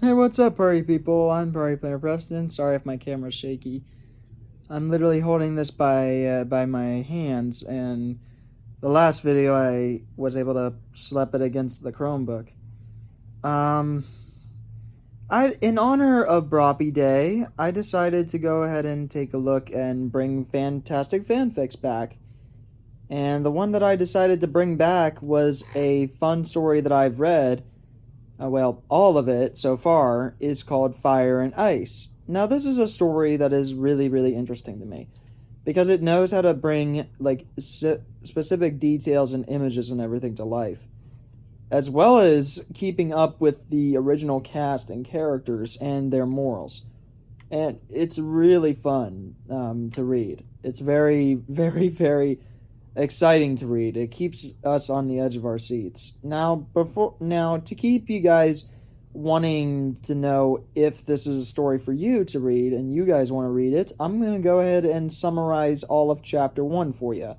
Hey, what's up, party people? I'm Party Player Preston. Sorry if my camera's shaky. I'm literally holding this by my hands, and the last video I was able to slap it against the Chromebook. Um, in honor of Broppy Day, I decided to go ahead and take a look and bring fantastic fanfics back. And the one that I decided to bring back was a fun story that I've read. Well, all of it so far is called Fire and Ice. Now, this is a story that is really, really interesting to me because it knows how to bring specific details and images and everything to life, as well as keeping up with the original cast and characters and their morals. And it's really fun to read. It's very, very, very exciting to read. It keeps us on the edge of our seats. Now, to keep you guys wanting to know if this is a story for you to read and you guys want to read it, I'm going to go ahead and summarize all of chapter 1 for you.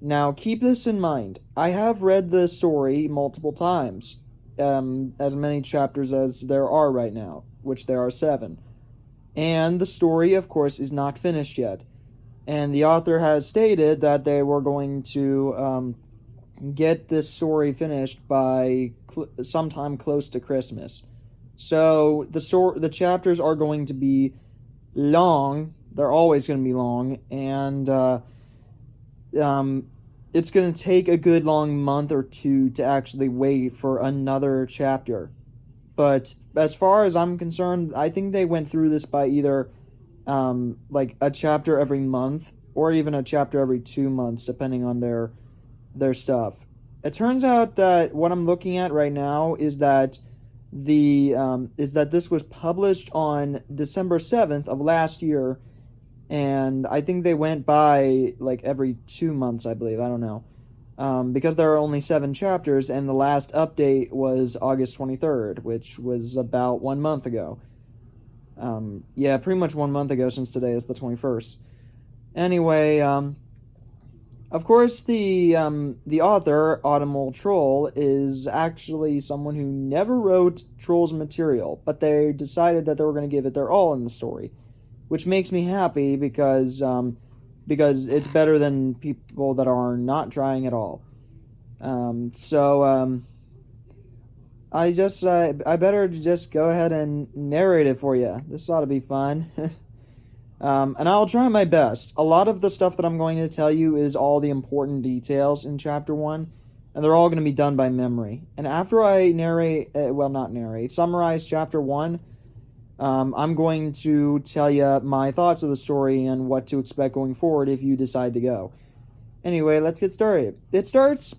Now, keep this in mind. I have read the story multiple times, as many chapters as there are right now, which there are 7. And the story, of course, is not finished yet. And the author has stated that they were going to get this story finished by sometime close to Christmas. So the chapters are going to be long. They're always going to be long, and it's going to take a good long month or two to actually wait for another chapter. But as far as I'm concerned, I think they went through this by either like a chapter every month or even a chapter every 2 months, depending on their stuff. It turns out that what I'm looking at right now is that this was published on December 7th of last year, and I think they went by like every 2 months, I believe. I don't know. Because there are only 7 chapters, and the last update was August 23rd, which was about 1 month ago. Yeah, pretty much 1 month ago, since today is the 21st. Anyway, of course, the author, Autumnal Troll, is actually someone who never wrote Troll's material, but they decided that they were going to give it their all in the story, which makes me happy because it's better than people that are not trying at all. I better just go ahead and narrate it for you. This ought to be fun. And I'll try my best. A lot of the stuff that I'm going to tell you is all the important details in Chapter 1, and they're all going to be done by memory. And after I summarize Chapter 1, I'm going to tell you my thoughts of the story and what to expect going forward if you decide to go. Anyway, let's get started. It starts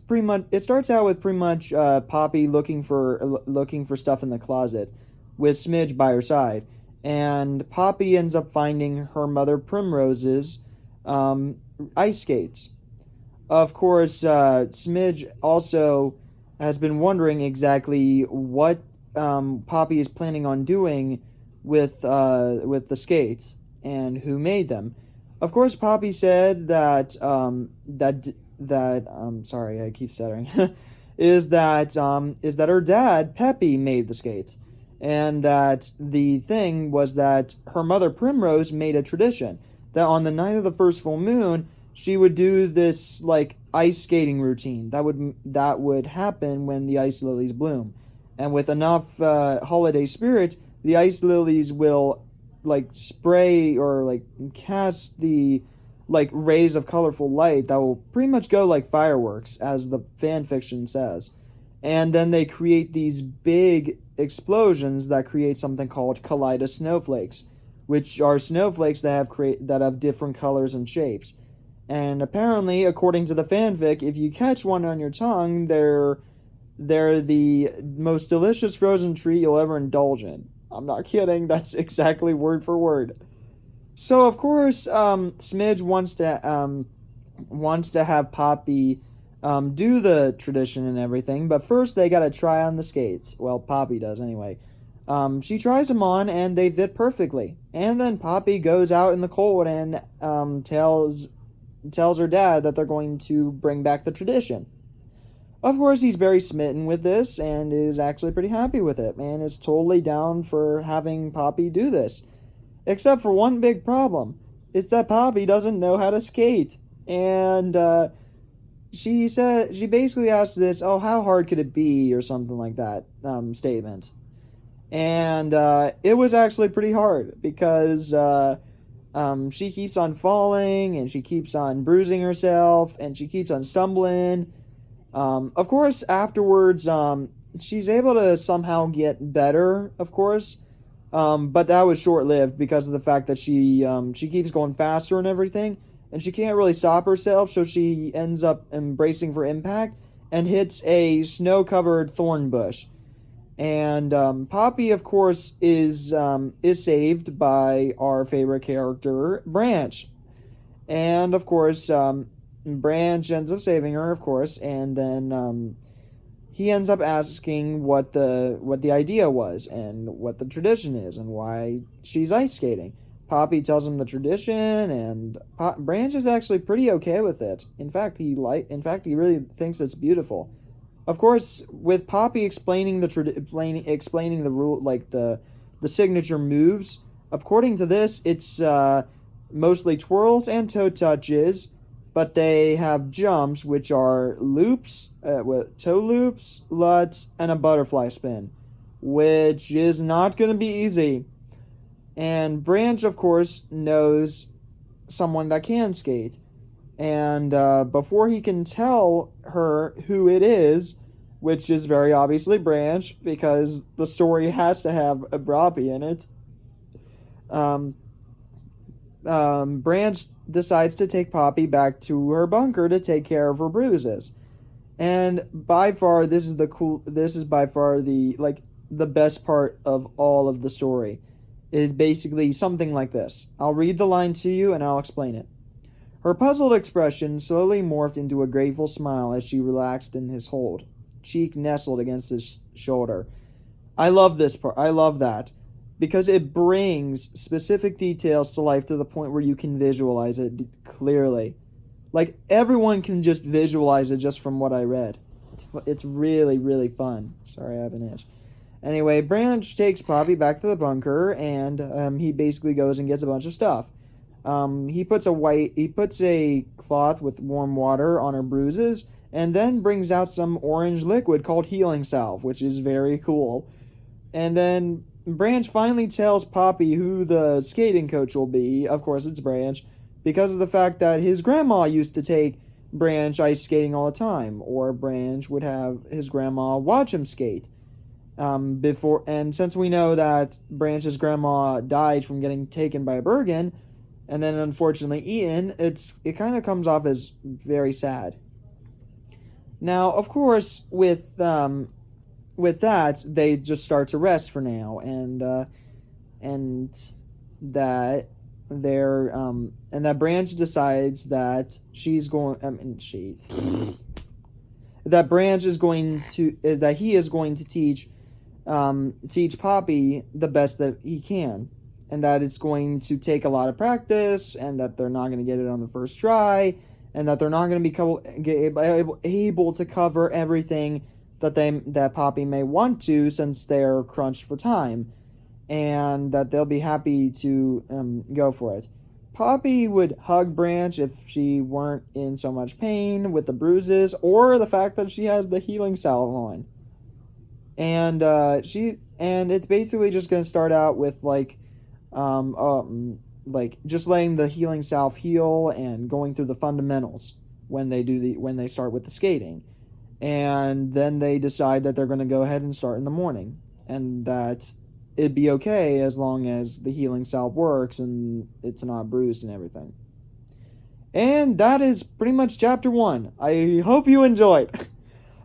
out with pretty much Poppy looking for stuff in the closet, with Smidge by her side, and Poppy ends up finding her mother Primrose's ice skates. Of course, Smidge also has been wondering exactly what Poppy is planning on doing with the skates and who made them. Of course, Poppy said that sorry, I keep stuttering. is that her dad Peppy made the skates, and that the thing was that her mother Primrose made a tradition that on the night of the first full moon she would do this like ice skating routine that would happen when the ice lilies bloom, and with enough holiday spirit, the ice lilies will like spray or like cast the like rays of colorful light that will pretty much go like fireworks, as the fan fiction says. And then they create these big explosions that create something called kaleidosnowflakes, which are snowflakes that have different colors and shapes. And apparently, according to the fanfic, if you catch one on your tongue, they're the most delicious frozen treat you'll ever indulge in. I'm not kidding. That's exactly word for word. So of course, Smidge wants to have Poppy do the tradition and everything, but first they gotta try on the skates. Well, Poppy does anyway. She tries them on and they fit perfectly. And then Poppy goes out in the cold and tells her dad that they're going to bring back the tradition. Of course, he's very smitten with this and is actually pretty happy with it, and is totally down for having Poppy do this. Except for one big problem. It's that Poppy doesn't know how to skate. And she basically asked this, oh, how hard could it be, or something like that, statement. And it was actually pretty hard, because she keeps on falling, and she keeps on bruising herself, and she keeps on stumbling. Of course, afterwards, she's able to somehow get better, of course, but that was short-lived because of the fact that she keeps going faster and everything, and she can't really stop herself, so she ends up bracing for impact and hits a snow-covered thorn bush. And Poppy, of course, is saved by our favorite character, Branch. And, of course, Branch ends up saving her, of course, and then he ends up asking what the idea was and what the tradition is and why she's ice skating. Poppy tells him the tradition, and Branch is actually pretty okay with it. In fact, he really thinks it's beautiful. Of course, with Poppy explaining explaining the rule, like the signature moves. According to this, it's mostly twirls and toe touches, but they have jumps, which are loops, with toe loops, luts, and a butterfly spin, which is not going to be easy. And Branch, of course, knows someone that can skate. And before he can tell her who it is, which is very obviously Branch, because the story has to have a Broppy in it, Branch decides to take Poppy back to her bunker to take care of her bruises. And by far, this is by far the best part of all of the story. It is basically something like this. I'll read the line to you and I'll explain it. Her puzzled expression slowly morphed into a grateful smile as she relaxed in his hold, cheek nestled against his shoulder. I love this part. I love that, because it brings specific details to life to the point where you can visualize it clearly. Like, everyone can just visualize it just from what I read. It's really, really fun. Sorry, I have an itch. Anyway, Branch takes Poppy back to the bunker, and he basically goes and gets a bunch of stuff. He puts a cloth with warm water on her bruises, and then brings out some orange liquid called healing salve, which is very cool. And then Branch finally tells Poppy who the skating coach will be. Of course, it's Branch, because of the fact that his grandma used to take Branch ice skating all the time, or Branch would have his grandma watch him skate. And since we know that Branch's grandma died from getting taken by a Bergen, and then unfortunately eaten, it kind of comes off as very sad. Now, of course, with that, they just start to rest for now, and that Branch decides that that Branch is going to that he is going to teach Poppy the best that he can, and that it's going to take a lot of practice, and that they're not going to get it on the first try, and that they're not going to be able to cover everything that Poppy may want to, since they're crunched for time, and that they'll be happy to go for it. Poppy would hug Branch if she weren't in so much pain with the bruises, or the fact that she has the healing salve on. And it's basically just going to start out with just letting the healing salve heal and going through the fundamentals when they start with the skating. And then they decide that they're going to go ahead and start in the morning, and that it'd be okay as long as the healing salve works and it's not bruised and everything. And that is pretty much chapter 1. I hope you enjoyed.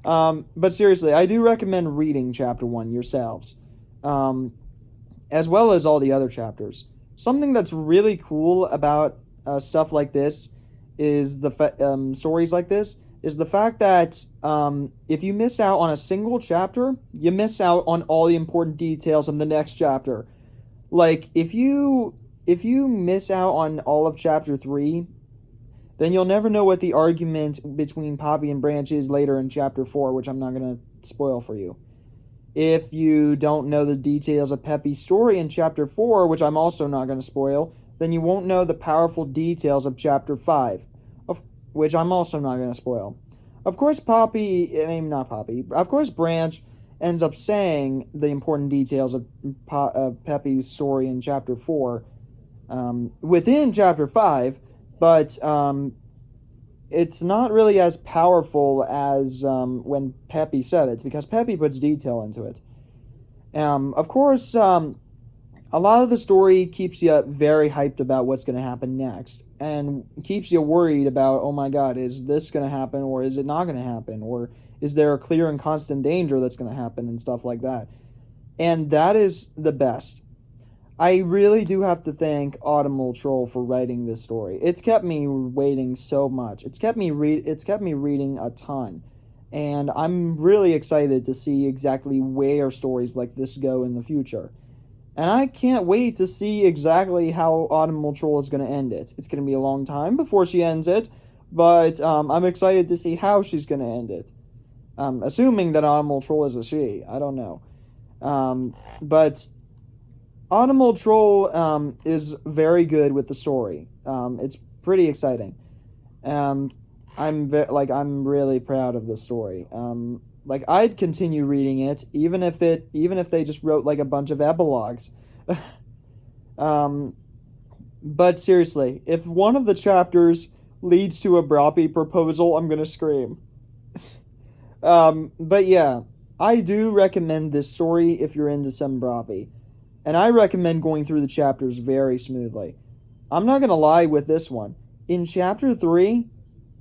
But seriously, I do recommend reading chapter 1 yourselves, as well as all the other chapters. Something that's really cool about stuff like this is stories like this is the fact that if you miss out on a single chapter, you miss out on all the important details of the next chapter. Like, if you miss out on all of chapter 3, then you'll never know what the argument between Poppy and Branch is later in Chapter 4, which I'm not going to spoil for you. If you don't know the details of Peppy's story in Chapter 4, which I'm also not going to spoil, then you won't know the powerful details of Chapter 5, which I'm also not going to spoil. Of course, of course, Branch ends up saying the important details of Peppy's story in Chapter 4 within Chapter 5, but it's not really as powerful as when Peppy said it, because Peppy puts detail into it. Of course, a lot of the story keeps you very hyped about what's going to happen next, and keeps you worried about, oh my god, is this going to happen, or is it not going to happen, or is there a clear and constant danger that's going to happen, and stuff like that. And that is the best. I really do have to thank Autumnal Troll for writing this story. It's kept me waiting so much. It's kept me reading a ton. And I'm really excited to see exactly where stories like this go in the future. And I can't wait to see exactly how Autumnal Troll is going to end it. It's going to be a long time before she ends it, but I'm excited to see how she's going to end it. Assuming that Autumnal Troll is a she. I don't know. But Autumnal Troll is very good with the story. It's pretty exciting. I'm really proud of the story. I'd continue reading it even if they just wrote like a bunch of epilogues. But seriously, if one of the chapters leads to a Broppy proposal, I'm gonna scream. But yeah, I do recommend this story if you're into some Broppy. And I recommend going through the chapters very smoothly. I'm not gonna lie with this one. In Chapter 3,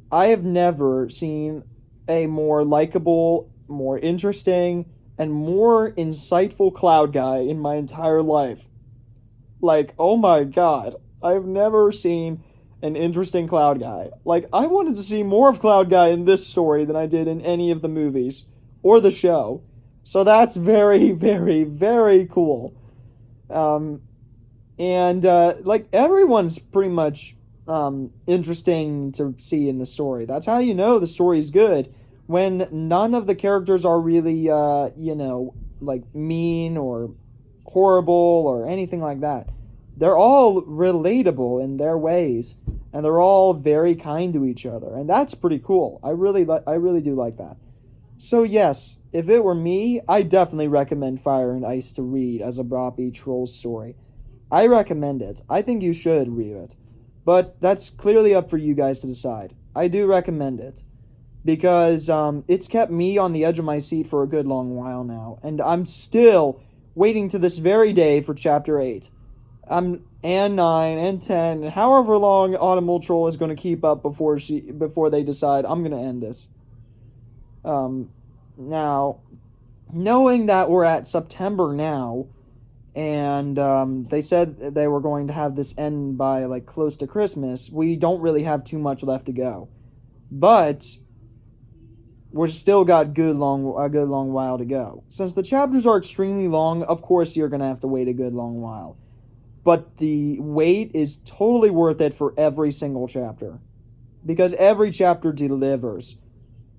I have never seen a more likable, more interesting, and more insightful Cloud guy in my entire life. Like, oh my god, I've never seen an interesting Cloud guy. Like, I wanted to see more of Cloud guy in this story than I did in any of the movies or the show. So that's very, very, very cool. Everyone's pretty much interesting to see in the story. That's how you know the story's good, when none of the characters are really, mean or horrible or anything like that. They're all relatable in their ways, and they're all very kind to each other, and that's pretty cool. I really do like that. So yes, if it were me, I definitely recommend Fire and Ice to read as a Broppy Troll story. I recommend it. I think you should read it. But that's clearly up for you guys to decide. I do recommend it. Because it's kept me on the edge of my seat for a good long while now. And I'm still waiting to this very day for Chapter 8. And 9, and 10, and however long Autumnal Troll is going to keep up before they decide, I'm going to end this. Now, knowing that we're at September now, and they said they were going to have this end by like close to Christmas, we don't really have too much left to go. But we've still got a good long while to go. Since the chapters are extremely long, of course you're going to have to wait a good long while. But the wait is totally worth it for every single chapter. Because every chapter delivers.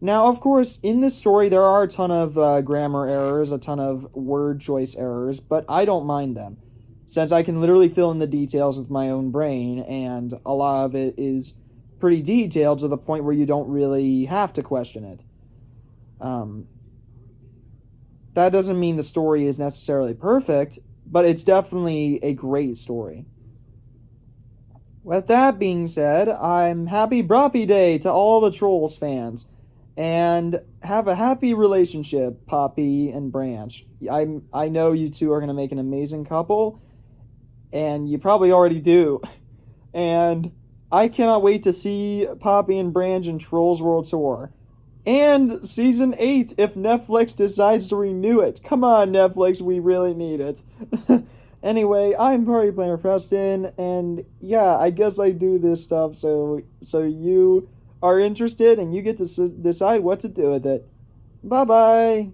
Now, of course, in this story, there are a ton of grammar errors, a ton of word choice errors, but I don't mind them, since I can literally fill in the details with my own brain, and a lot of it is pretty detailed to the point where you don't really have to question it. That doesn't mean the story is necessarily perfect, but it's definitely a great story. With that being said, I'm happy Broppy Day to all the Trolls fans. And have a happy relationship, Poppy and Branch. I know you two are going to make an amazing couple, and you probably already do. And I cannot wait to see Poppy and Branch in Trolls World Tour. And Season 8, if Netflix decides to renew it. Come on, Netflix, we really need it. Anyway, I'm Party Planner Preston, and yeah, I guess I do this stuff so you are interested, and you get to decide what to do with it. Bye-bye!